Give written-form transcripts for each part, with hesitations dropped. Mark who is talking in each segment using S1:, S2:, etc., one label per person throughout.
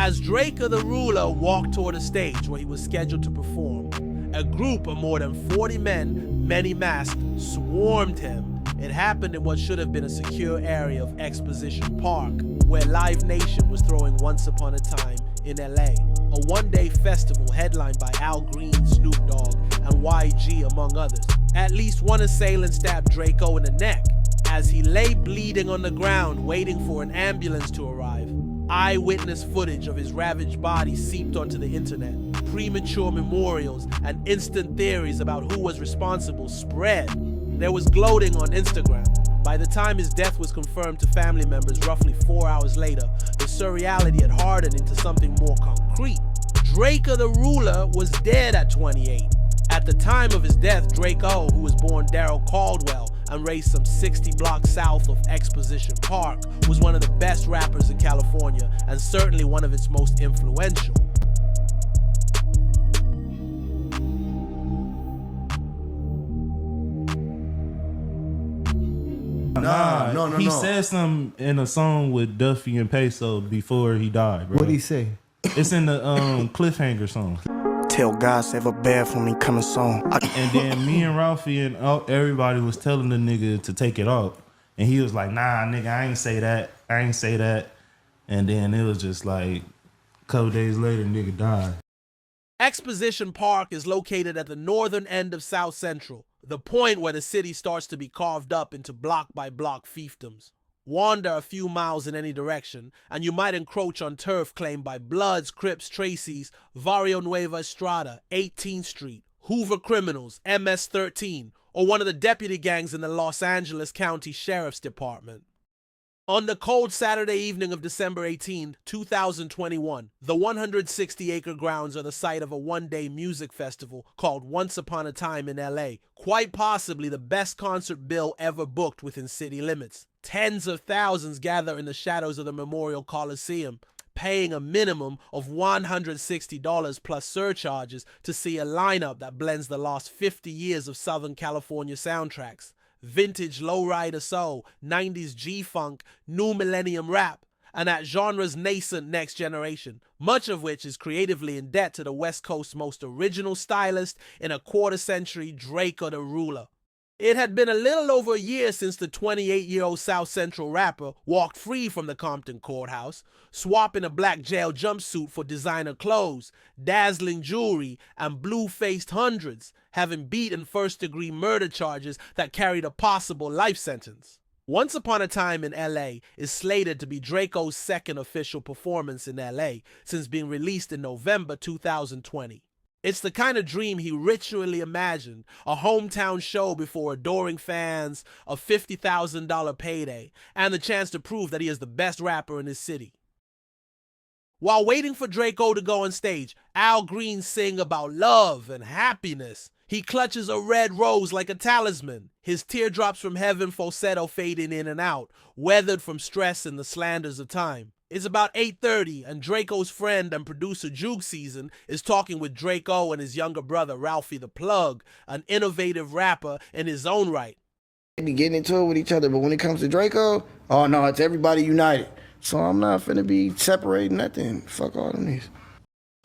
S1: As Drakeo the Ruler walked toward a stage where he was scheduled to perform, a group of more than 40 men, many masked, swarmed him. It happened in what should have been a secure area of Exposition Park, where Live Nation was throwing Once Upon a Time in L.A., a one-day festival headlined by Al Green, Snoop Dogg, and YG, among others. At least one assailant stabbed Drakeo in the neck as he lay bleeding on the ground waiting for an ambulance to arrive. Eyewitness footage of his ravaged body seeped onto the internet. Premature memorials and instant theories about who was responsible spread. There was gloating on Instagram. By the time his death was confirmed to family members roughly 4 hours later, the surreality had hardened into something more concrete. Drakeo the Ruler was dead at 28. At the time of his death, Drakeo, who was born Daryl Caldwell and raised some 60 blocks south of Exposition Park, was one of the best rappers in California and certainly one of its most influential.
S2: No. He said something in a song with Duffy and Peso before he died, bro.
S3: What'd he say?
S2: It's in the Cliffhanger song.
S4: Tell God save a bad for me coming soon.
S2: And then me and Ralphie and everybody was telling the nigga to take it off. And he was like, nah, nigga, I ain't say that. And then it was just like a couple days later, nigga died.
S1: Exposition Park is located at the northern end of South Central, the point where the city starts to be carved up into block-by-block fiefdoms. Wander a few miles in any direction, and you might encroach on turf claimed by Bloods, Crips, Tracy's, Barrio Nueva Estrada, 18th Street, Hoover Criminals, MS-13, or one of the deputy gangs in the Los Angeles County Sheriff's Department. On the cold Saturday evening of December 18, 2021, the 160-acre grounds are the site of a one-day music festival called Once Upon a Time in L.A., quite possibly the best concert bill ever booked within city limits. Tens of thousands gather in the shadows of the Memorial Coliseum, paying a minimum of $160 plus surcharges to see a lineup that blends the last 50 years of Southern California soundtracks. Vintage lowrider soul, 90s G-funk, new millennium rap, and that genre's nascent next generation, much of which is creatively in debt to the West Coast's most original stylist in a quarter-century, Drakeo the Ruler. It had been a little over a year since the 28-year-old South Central rapper walked free from the Compton courthouse, swapping a black jail jumpsuit for designer clothes, dazzling jewelry, and blue-faced hundreds, having beaten first-degree murder charges that carried a possible life sentence. Once Upon a Time in L.A. is slated to be Drakeo's second official performance in L.A. since being released in November 2020. It's the kind of dream he ritually imagined, a hometown show before adoring fans, a $50,000 payday, and the chance to prove that he is the best rapper in his city. While waiting for Drakeo to go on stage, Al Green sings about love and happiness. He clutches a red rose like a talisman, his teardrops from heaven falsetto fading in and out, weathered from stress and the slanders of time. It's about 8:30 and Drakeo's friend and producer Juke Season is talking with Drakeo and his younger brother Ralphie the Plug, an innovative rapper in his own right.
S4: They be getting into it with each other, but when it comes to Drakeo, oh no, it's everybody united. So I'm not finna be separating nothing. Fuck all them niggas.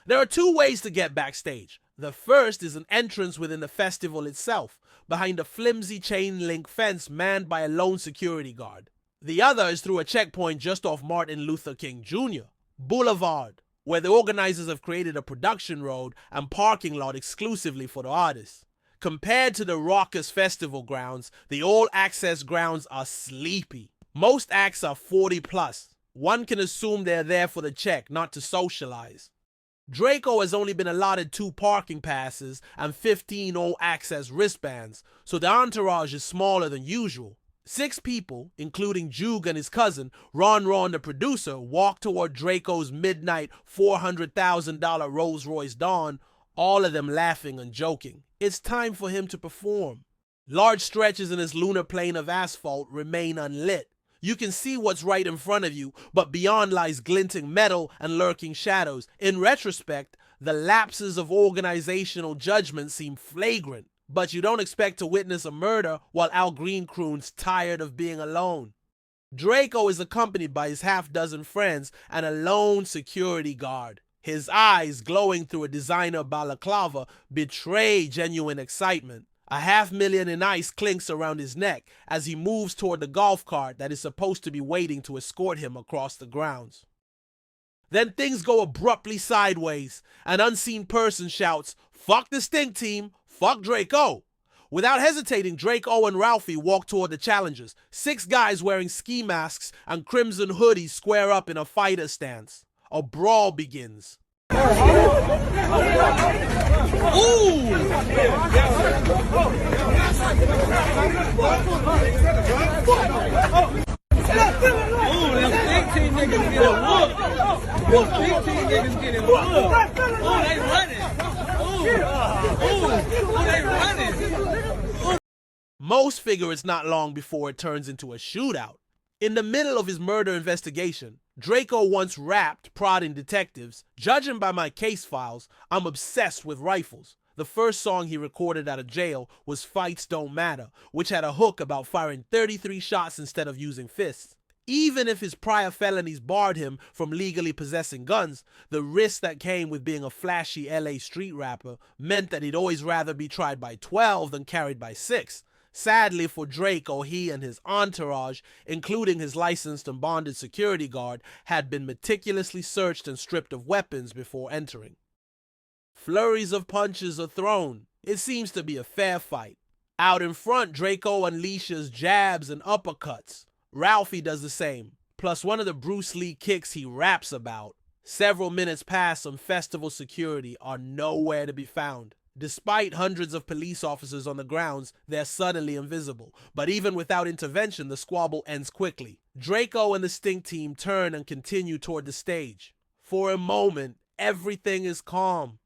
S1: There are two ways to get backstage. The first is an entrance within the festival itself, behind a flimsy chain-link fence manned by a lone security guard. The other is through a checkpoint just off Martin Luther King Jr. Boulevard, where the organizers have created a production road and parking lot exclusively for the artists. Compared to the raucous festival grounds, the all-access grounds are sleepy. Most acts are 40 plus. One can assume they're there for the check, not to socialize. Drakeo has only been allotted 2 parking passes and 15 all-access wristbands, so the entourage is smaller than usual. 6 people, including Juge and his cousin, Ron the producer, walk toward Drakeo's midnight $400,000 Rolls-Royce Dawn, all of them laughing and joking. It's time for him to perform. Large stretches in his lunar plane of asphalt remain unlit. You can see what's right in front of you, but beyond lies glinting metal and lurking shadows. In retrospect, the lapses of organizational judgment seem flagrant. But you don't expect to witness a murder while Al Green croons tired of being alone. Draco is accompanied by his half-dozen friends and a lone security guard. His eyes, glowing through a designer balaclava, betray genuine excitement. A $500,000 in ice clinks around his neck as he moves toward the golf cart that is supposed to be waiting to escort him across the grounds. Then things go abruptly sideways. An unseen person shouts, "Fuck the stink team, fuck Draco." Without hesitating, Draco and Ralphie walk toward the challengers. 6 guys wearing ski masks and crimson hoodies square up in a fighter stance. A brawl begins. Most figure it's not long before it turns into a shootout. In the middle of his murder investigation, Draco once rapped, prodding detectives, "Judging by my case files, I'm obsessed with rifles." The first song he recorded out of jail was Fights Don't Matter, which had a hook about firing 33 shots instead of using fists. Even if his prior felonies barred him from legally possessing guns, the risk that came with being a flashy LA street rapper meant that he'd always rather be tried by 12 than carried by 6. Sadly for Draco, he and his entourage, including his licensed and bonded security guard, had been meticulously searched and stripped of weapons before entering. Flurries of punches are thrown. It seems to be a fair fight. Out in front, Draco unleashes jabs and uppercuts. Ralphie does the same, plus one of the Bruce Lee kicks he raps about. Several minutes pass, and festival security are nowhere to be found. Despite hundreds of police officers on the grounds, they're suddenly invisible. But even without intervention, the squabble ends quickly. Draco and the stink team turn and continue toward the stage. For a moment, everything is calm.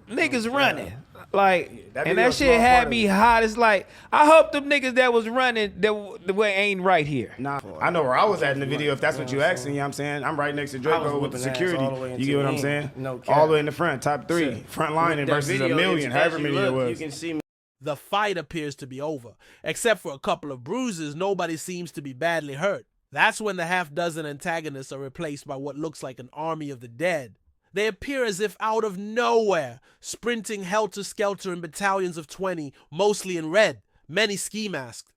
S3: Niggas running. Like,
S4: that
S3: and
S4: video
S3: that
S4: was
S3: shit
S4: small
S3: had
S4: part
S3: me
S4: of it.
S3: hot. It's like, I hope them niggas that was running, the way ain't right here.
S4: Nah, I know where I was at in the video, if that's what you asking, you know what I'm saying? I'm right next to Draco with the
S5: whooping ass
S4: security.
S5: all the way
S4: You
S5: into
S4: get what
S5: the
S4: I'm
S5: end.
S4: saying?
S5: No cap.
S4: All the way in the front, top 3. Front lining
S5: That
S4: versus a
S5: video,
S4: million,
S5: as
S4: however
S5: you
S4: many
S5: look,
S4: it was.
S5: You can see
S1: The fight appears to be over. Except for a couple of bruises, nobody seems to be badly hurt. That's when the half-dozen antagonists are replaced by what looks like an army of the dead. They appear as if out of nowhere, sprinting helter-skelter in battalions of 20, mostly in red, many ski masked.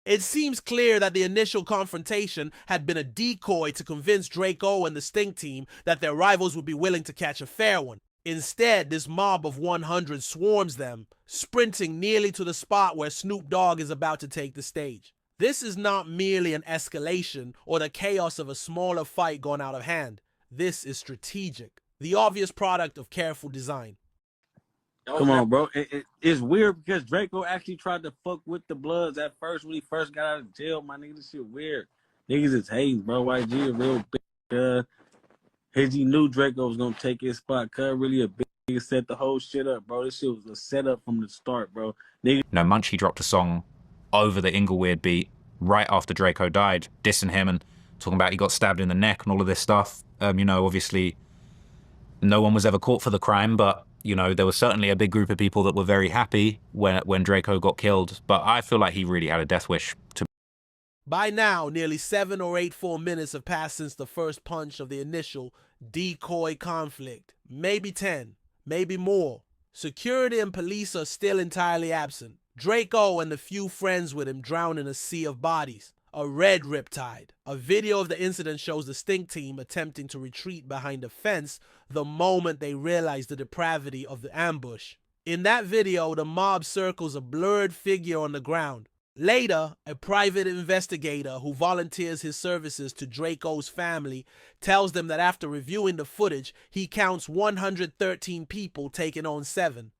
S1: It seems clear that the initial confrontation had been a decoy to convince Draco and the stink team that their rivals would be willing to catch a fair one. Instead, this mob of 100 swarms them, sprinting nearly to the spot where Snoop Dogg is about to take the stage. This is not merely an escalation or the chaos of a smaller fight gone out of hand. This is strategic, the obvious product of careful design.
S6: Come on, bro. It's weird because Draco actually tried to fuck with the Bloods at first when he first got out of jail. My nigga, this shit weird. Niggas is hating, bro. YG a real bitch. He knew Draco was gonna take his spot. Cuz really a bitch, set the whole shit up, bro. This shit was a setup from the start, bro. Nigga.
S7: No, Munchie dropped a song over the Ingleweird beat right after Draco died, dissing him and talking about he got stabbed in the neck and all of this stuff. You know, obviously, no one was ever caught for the crime, but you know, there was certainly a big group of people that were very happy when Draco got killed. But I feel like he really had a death wish to.
S1: By now, nearly 7 or 8 full minutes have passed since the first punch of the initial decoy conflict. Maybe 10, maybe more. Security and police are still entirely absent. Draco and the few friends with him drown in a sea of bodies. A red riptide. A video of the incident shows the stink team attempting to retreat behind a fence the moment they realize the depravity of the ambush. In that video, the mob circles a blurred figure on the ground. Later, a private investigator who volunteers his services to Draco's family tells them that after reviewing the footage, he counts 113 people taking on 7.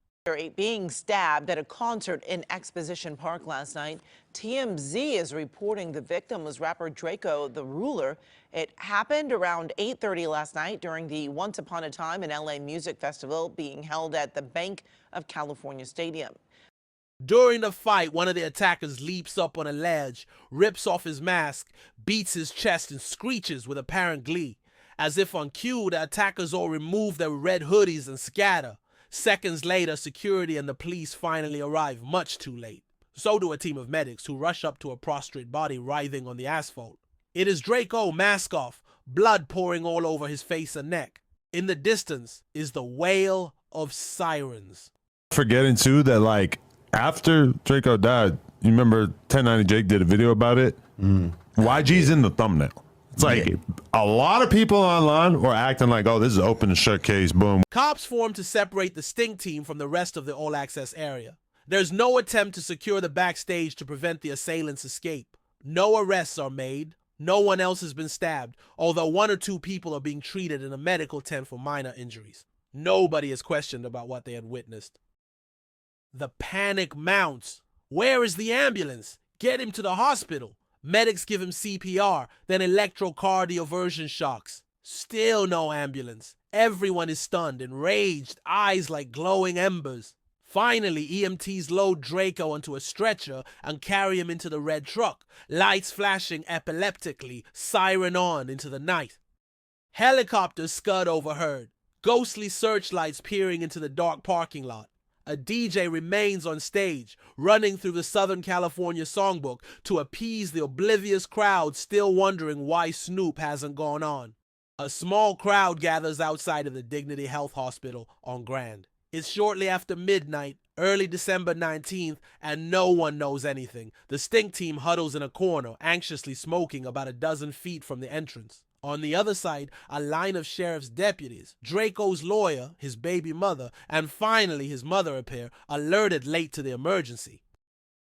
S8: Being stabbed at a concert in Exposition Park last night. TMZ is reporting the victim was rapper Drakeo the Ruler. It happened around 8:30 last night during the Once Upon a Time in L.A. music festival being held at the Bank of California Stadium.
S1: During the fight, one of the attackers leaps up on a ledge, rips off his mask, beats his chest, and screeches with apparent glee. As if on cue, the attackers all remove their red hoodies and scatter. Seconds later, security and the police finally arrive, much too late. So do a team of medics who rush up to a prostrate body writhing on the asphalt. It is Draco, mask off, blood pouring all over his face and neck. In the distance is the wail of sirens.
S5: Forgetting too that like after Draco died, you remember 1090 Jake did a video about it? YG's in the thumbnail. It's like a lot of people online were acting like, oh, this is an open and shut case, boom.
S1: Cops formed to separate the Sting team from the rest of the all-access area. There's no attempt to secure the backstage to prevent the assailants' escape. No arrests are made. No one else has been stabbed, although 1 or 2 people are being treated in a medical tent for minor injuries. Nobody is questioned about what they had witnessed. The panic mounts. Where is the ambulance? Get him to the hospital. Medics give him CPR, then electrocardioversion shocks. Still no ambulance. Everyone is stunned, enraged, eyes like glowing embers. Finally, EMTs load Draco onto a stretcher and carry him into the red truck, lights flashing epileptically, siren on into the night. Helicopters scud overhead, ghostly searchlights peering into the dark parking lot. A DJ remains on stage, running through the Southern California songbook to appease the oblivious crowd still wondering why Snoop hasn't gone on. A small crowd gathers outside of the Dignity Health Hospital on Grand. It's shortly after midnight, early December 19th, and no one knows anything. The Sting team huddles in a corner, anxiously smoking about a dozen feet from the entrance. On the other side, a line of sheriff's deputies, Draco's lawyer, his baby mother, and finally his mother appear, alerted late to the emergency.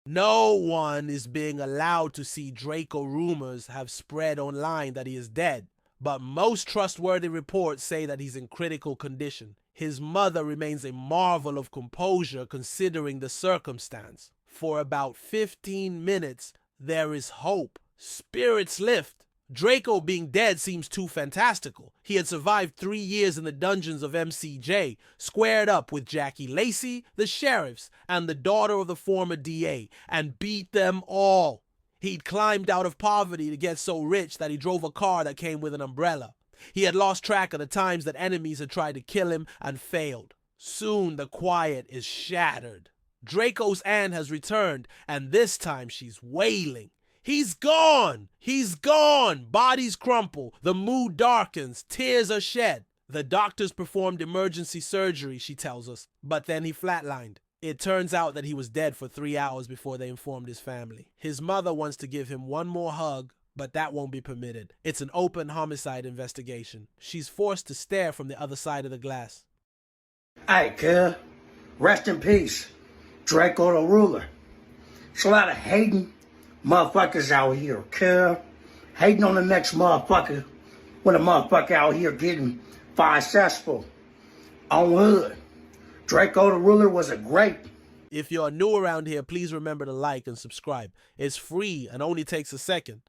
S1: No one is being allowed to see Draco. Rumors have spread online that he is dead, but most trustworthy reports say that he's in critical condition. His mother remains a marvel of composure considering the circumstance. For about 15 minutes, there is hope. Spirits lift. Draco being dead seems too fantastical. He had survived 3 years in the dungeons of MCJ, squared up with Jackie Lacey, the sheriffs, and the daughter of the former DA, and beat them all. He'd climbed out of poverty to get so rich that he drove a car that came with an umbrella. He had lost track of the times that enemies had tried to kill him and failed. Soon the quiet is shattered. Draco's aunt has returned, and this time she's wailing. He's gone! He's gone! Bodies crumple, the mood darkens, tears are shed. The doctors performed emergency surgery, she tells us, but then he flatlined. It turns out that he was dead for 3 hours before they informed his family. His mother wants to give him one more hug, but that won't be permitted. It's an open homicide investigation. She's forced to stare from the other side of the glass.
S4: Hey, kid. Rest in peace. Draco the Ruler. It's a lot of hating motherfuckers out here, kid. Hating on the next motherfucker when a motherfucker out here getting successful on hood. Draco the Ruler was a great.
S1: If you're new around here, please remember to like and subscribe. It's free and only takes a second.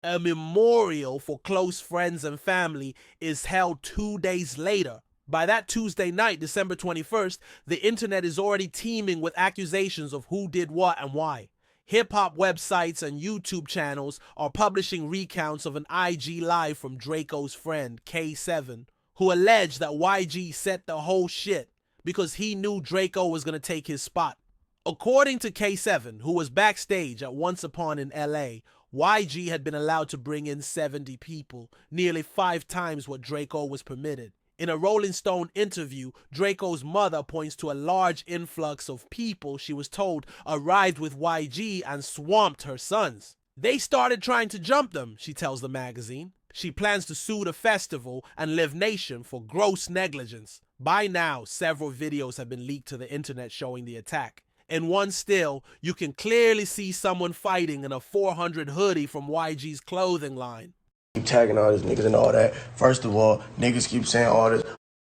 S1: A memorial for close friends and family is held 2 days later. By that Tuesday night, December 21st, the internet is already teeming with accusations of who did what and why. Hip-hop websites and YouTube channels are publishing recounts of an IG live from Draco's friend, K7, who alleged that YG set the whole shit because he knew Draco was going to take his spot. According to K7, who was backstage at Once Upon in L.A., YG had been allowed to bring in 70 people, nearly 5 times what Draco was permitted. In a Rolling Stone interview, Draco's mother points to a large influx of people she was told arrived with YG and swamped her sons. They started trying to jump them, she tells the magazine. She plans to sue the festival and Live Nation for gross negligence. By now, several videos have been leaked to the internet showing the attack. In one still, you can clearly see someone fighting in a 400 hoodie from YG's clothing line.
S4: Keep tagging all these niggas and all that. First of all, niggas keep saying all this.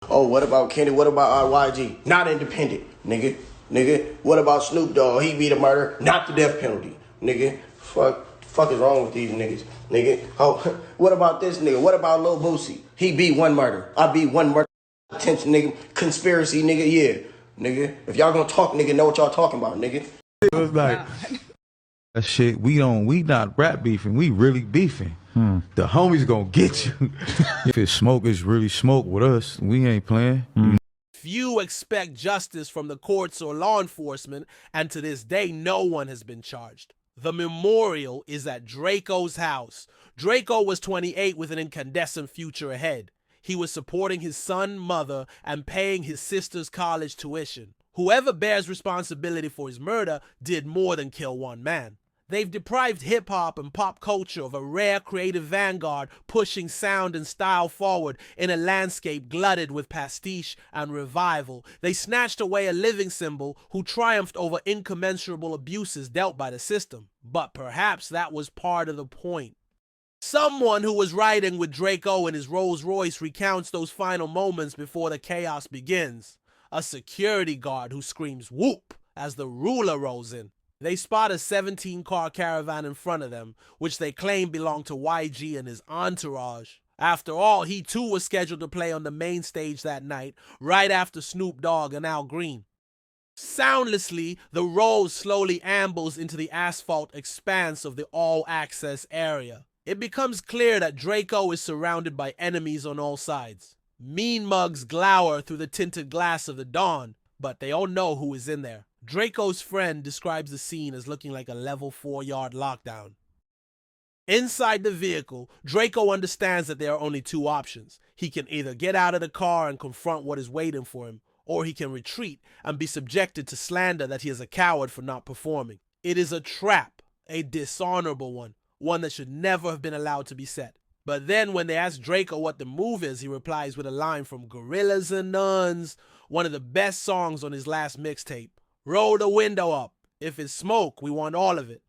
S4: Oh, what about Kenny? What about YG? Not independent, nigga. Nigga, what about Snoop Dogg? He beat a murder, not the death penalty, nigga. Fuck is wrong with these niggas, nigga? Oh, what about this nigga? What about Lil Boosie? He beat one murder. I beat one murder. Attention, nigga. Conspiracy, nigga. Yeah, nigga. If y'all gonna talk, nigga, know what y'all talking about, nigga.
S9: It was like that shit. We not rap beefing. We really beefing. The homies gonna get you. If it's smoke, it's really smoke with us. We ain't playing.
S1: Few expect justice from the courts or law enforcement, and to this day, no one has been charged. The memorial is at Draco's house. Draco was 28 with an incandescent future ahead. He was supporting his son, mother, and paying his sister's college tuition. Whoever bears responsibility for his murder did more than kill one man. They've deprived hip-hop and pop culture of a rare creative vanguard pushing sound and style forward in a landscape glutted with pastiche and revival. They snatched away a living symbol who triumphed over incommensurable abuses dealt by the system. But perhaps that was part of the point. Someone who was riding with Draco in his Rolls Royce recounts those final moments before the chaos begins. A security guard who screams "whoop" as the ruler rolls in. They spot a 17-car caravan in front of them, which they claim belonged to YG and his entourage. After all, he too was scheduled to play on the main stage that night, right after Snoop Dogg and Al Green. Soundlessly, the Rolls slowly ambles into the asphalt expanse of the all-access area. It becomes clear that Draco is surrounded by enemies on all sides. Mean mugs glower through the tinted glass of the dawn, but they all know who is in there. Draco's friend describes the scene as looking like a level 4 yard lockdown. Inside the vehicle, Draco understands that there are only two options. He can either get out of the car and confront what is waiting for him, or he can retreat and be subjected to slander that he is a coward for not performing. It is a trap, a dishonorable one that should never have been allowed to be set. But then when they ask Draco what the move is, he replies with a line from Gorillas and Nuns, one of the best songs on his last mixtape. "Roll the window up. If it's smoke, we want all of it."